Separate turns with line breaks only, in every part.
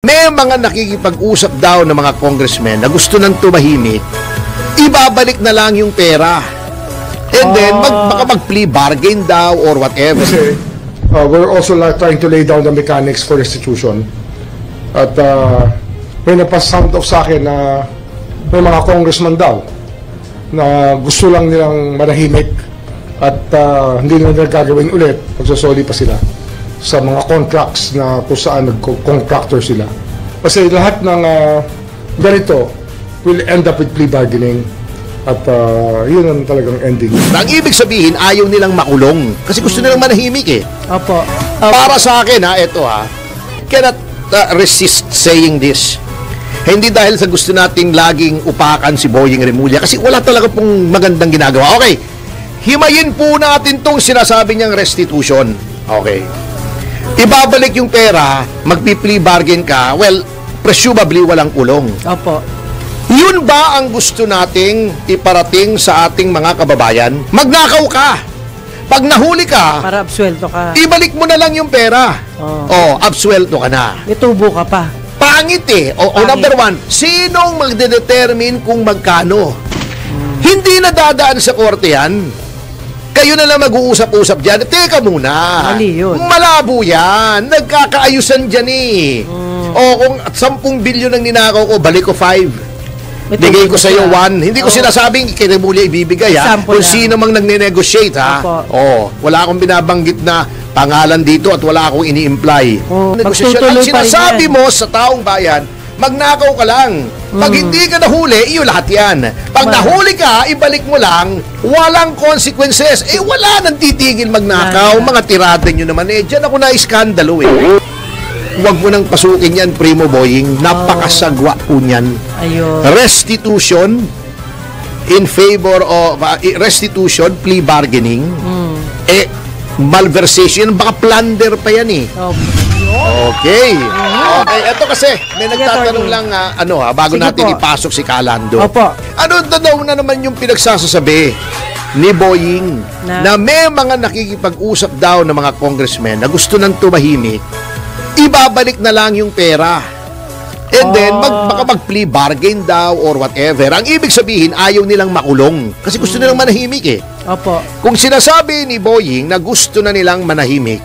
may mga nakikipag-usap daw ng mga congressmen na gusto nang tumahimik, ibabalik na lang yung pera. And then, baka mag-plea bargain daw or whatever.
Kasi, we're also trying to lay down the mechanics for restitution. At may napasound off sa akin na may mga congressman daw na gusto lang nilang manahimik at hindi na nila gagawin ulit, magsasoli pa sila sa mga contracts na kung saan nag-contractor sila. Kasi lahat ng ganito will end up with plea bargaining. At yun ang talagang ending.
Ang ibig sabihin, ayaw nilang makulong. Kasi gusto nilang manahimik eh.
Opo.
Para sa akin cannot resist saying this. Hindi dahil sa gusto nating laging upakan si Boying Remulla. Kasi wala talaga pong magandang ginagawa. Okay, himayin po natin tong sinasabi niyang restitution. Okay. Ibabalik yung pera, magpi-plea bargain ka, well, presumably walang kulong.
Opo.
Yun ba ang gusto nating iparating sa ating mga kababayan? Magnakaw ka. Pag nahuli ka,
Para absuelto ka.
ibalik mo na lang yung pera. Absuelto ka na.
May tubo ka pa.
Pangit eh. Number one, sinong magdedetermine kung magkano? Hindi na dadaan sa korte yan. Kayo na lang mag-uusap-usap dyan. Teka muna.
Mali yun.
Malabo yan. Nagkakaayusan dyan eh. Kung 10 bilyon ang ninakaw ko, balik ko 5. Bigay ko sa iyo 1. Hindi ko sinasabing kay Remulla ibibigay ha. Kung sino mang nagne-negotiate ha. Wala akong binabanggit na pangalan dito at wala akong ini-imply. Negosasyon. Ang sinasabi mo sa taong bayan, magnakaw ka lang. Pag hindi ka nahuli, iyo lahat yan. Pag nahuli ka, ibalik mo lang, walang consequences. Wala nang titigil magnakaw. Mga tirada nyo naman dyan ako na-iskandalo eh. Huwag mo nang pasukin yan, Primo Boying. Napakasagwa po niyan. Restitution in favor of restitution, plea bargaining. Malversation, baka plunder pa yan eh. Okay. Okay, eto kasi may nagtatanong lang bago natin ipasok si Calando. Ano daw na naman yung pinagsasasabi ni Boying na may mga nakikipag-usap daw ng mga congressmen na gusto nang tumahimik, ibabalik na lang yung pera. And then, baka mag-plea bargain daw or whatever. Ang ibig sabihin, ayaw nilang makulong. Kasi gusto nilang manahimik eh. Kung sinasabi ni Boying na gusto na nilang manahimik,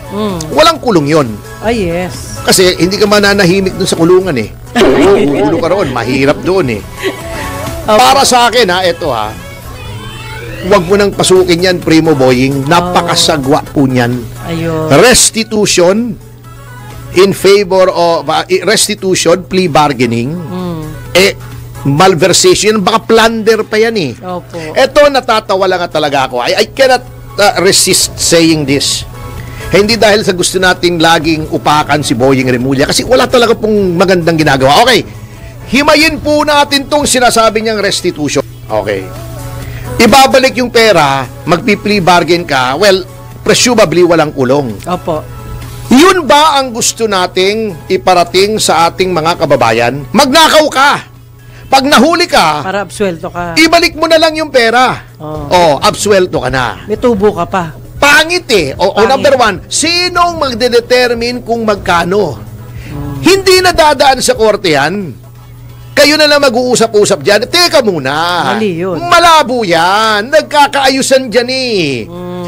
walang kulong yon.
Yes.
Kasi hindi ka mananahimik dun sa kulungan eh. Ulo ka roon, mahirap doon eh. Para sa akin huwag mo nang pasukin yan, Primo Boying. Napakasagwa po niyan. Restitution in favor of restitution, plea bargaining, malversation, baka plunder pa yan eh. Eto, natatawa lang talaga ako. I cannot resist saying this. Hindi dahil sa gusto nating laging upakan si Boying Remulla. Kasi wala talaga pong magandang ginagawa. Okay, himayin po natin tong sinasabi niyang restitution. Okay. Ibabalik yung pera, magpi-plea bargain ka, well, presumably walang kulong. Yun ba ang gusto nating iparating sa ating mga kababayan? Magnakaw ka. Pag nahuli ka,
para absuelto ka.
Ibalik mo na lang yung pera. Absuelto ka na.
May tubo ka pa.
Pangit eh. Number one, sinong magdedetermine kung magkano? Hindi na dadaan sa korte yan. Kayo na lang mag-uusap-usap dyan. Teka muna.
Mali yun.
Malabo yan. Nagkakaayusan dyan eh.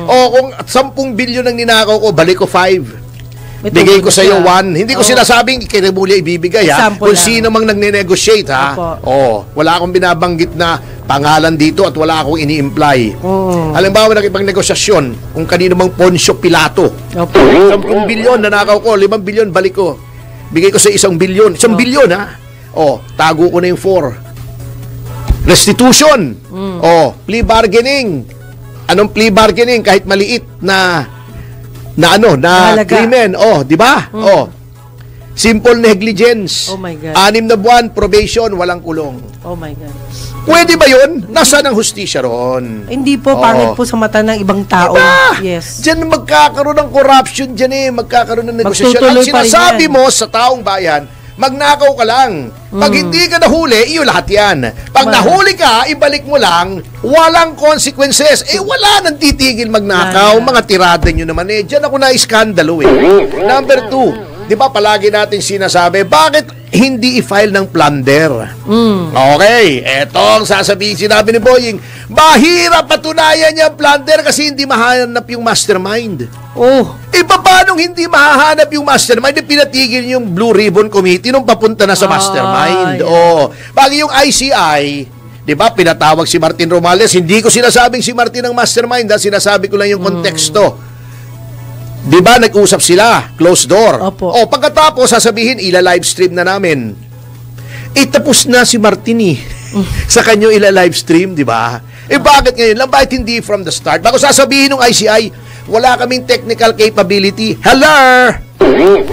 Kung 10 bilyon ang ninakaw ko, balik ko 5. Bigay ko sa iyo 1. Hindi ko sinasabing kay Remulla ibibigay ha. Kung sino mang nagne-negotiate ha. Wala akong binabanggit na pangalan dito at wala akong ini-imply. Halimbawa, nakipag-negosasyon kung kanino mang Poncio Pilato. 10 bilyon nanakaw ko, 5 bilyon balik ko. Bigay ko sa 1 bilyon. 1 bilyon ha. Tago ko na yung 4. Restitution. Plea bargaining. Anong plea bargaining? Kahit maliit na krimen. Di ba? Simple negligence. 6 na buwan, probation, walang kulong. Pwede ba yun? Nasaan ang hustisya ron?
Hindi po, pangit po sa mata ng ibang tao. Yes.
Diyan magkakaroon ng corruption dyan eh. Magkakaroon ng negosasyon. Ang sinasabi mo sa taong bayan, magnakaw ka lang. Pag hindi ka nahuli, iyo lahat yan. Pag nahuli ka, ibalik mo lang, walang consequences. Wala nang titigil magnakaw. Mga tirada nyo naman eh. Diyan ako na-iskandalo eh. Number 2, di ba palagi nating sinasabi, bakit hindi i-file ng plunder? Okay, etong sasabihin, sinabi ni Boying, mahirap patunayan niya ang plunder kasi hindi mahanap yung mastermind. Paano hindi mahahanap yung mastermind? Pinatigil yung Blue Ribbon Committee nung papunta na sa mastermind. Bagay yung ICI, di ba, pinatawag si Martin Romales. Hindi ko sinasabing si Martin ang mastermind, sinasabi ko lang yung konteksto. Di ba, nag-usap sila, closed door.
Opo.
Pagkatapos, sasabihin, ila-livestream na namin. Tapos na si Martin sa kanyo ila-livestream, di ba? Bakit ngayon lang? Bakit hindi from the start? Bago sasabihin ng ICI, wala kaming technical capability. Hello!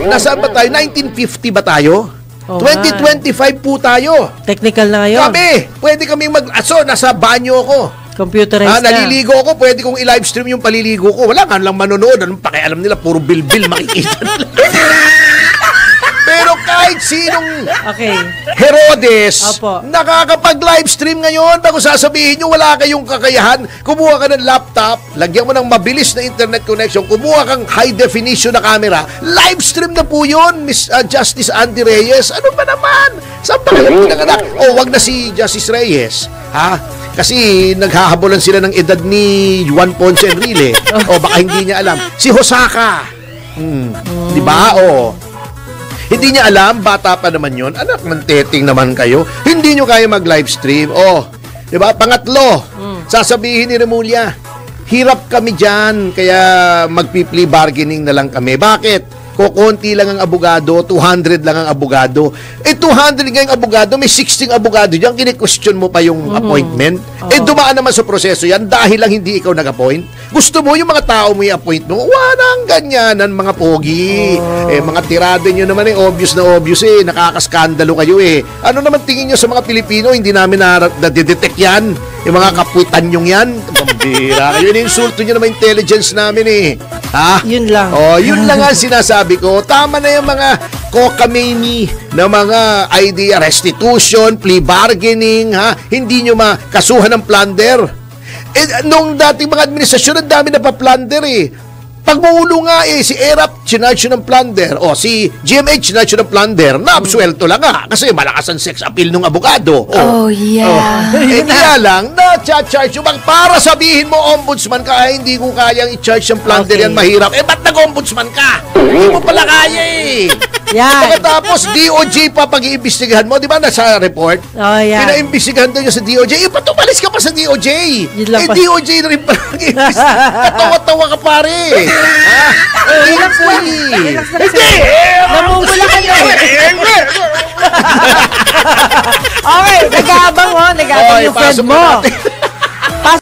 Nasaan ba tayo? 1950 ba tayo? 2025 po tayo.
Technical na ngayon.
Pwede kaming nasa banyo ako.
Computerized na.
Naliligo ako, pwede kong i-livestream yung paliligo ko. Wala nga lang manonood. Anong pakialam nila? Puro bilbil makikita nila. Pero kahit sinong Herodes, nakakapag-livestream ngayon. Bago sasabihin nyo, wala kayong kakayahan. Kumuha ka ng laptop, lagyan mo ng mabilis na internet connection, kumuha kang high definition na camera, livestream na po yun, Miss Justice Andy Reyes. Ano ba naman? Saan pa kayo pinanganak? Wag na si Justice Reyes. Kasi naghahabolan sila ng edad ni Juan Ponce Enrile. Baka hindi niya alam. Si Hosaka. Di ba? Hindi niya alam, bata pa naman yun. Anak ng teting naman kayo. Hindi nyo kaya mag-livestream. Di ba? Pangatlo, sasabihin ni Remulla, hirap kami dyan, kaya magpi-plea bargaining na lang kami. Bakit? Kukunti lang ang abogado, 200 lang ang abogado. 200 nga yung abogado, may 16 abogado dyan, kini-question mo pa yung appointment. Dumaan naman sa proseso yan dahil lang hindi ikaw nag-appoint. Gusto mo yung mga tao mo i-appoint mo, walang ganyanan mga pogi. Mga tirado nyo naman obvious na obvious nakakaskandalo kayo Ano naman tingin nyo sa mga Pilipino, hindi namin na-detect yan? Yung mga kaputan nyong yan, pambira kayo, ininsulto nyo naman intelligence namin
Yun lang.
Yun lang ang sinasabi ko. Tama na yung mga kokamini na mga idea, restitution, plea bargaining, hindi nyo makasuhan ng plunder. Nung dating mga administrasyon, ang dami na pa-plunder Pagmuulo nga si ERAP, chinarge ng plunder. Si GMH, chinarge ng plunder. Naabsuelto lang kasi malakas ang sex appeal ng abogado. Kaya lang, na-charge yung para sabihin mo, ombudsman ka, hindi ko kayang i-charge yung plunder yan, mahirap. Ba't nag-ombudsman ka? Hindi mo pala kaya Pagkatapos, DOJ pa pag-iimbestigahan mo. Di ba nasa report? Pinaimbestigahan daw niya sa DOJ. Ba't umalis ka pa sa DOJ? DOJ na rin pa nag-iimbestigahan. Katawa-tawa ka pare. Hindi!
Namumula ka na Okay, nag-aabang yung friend mo.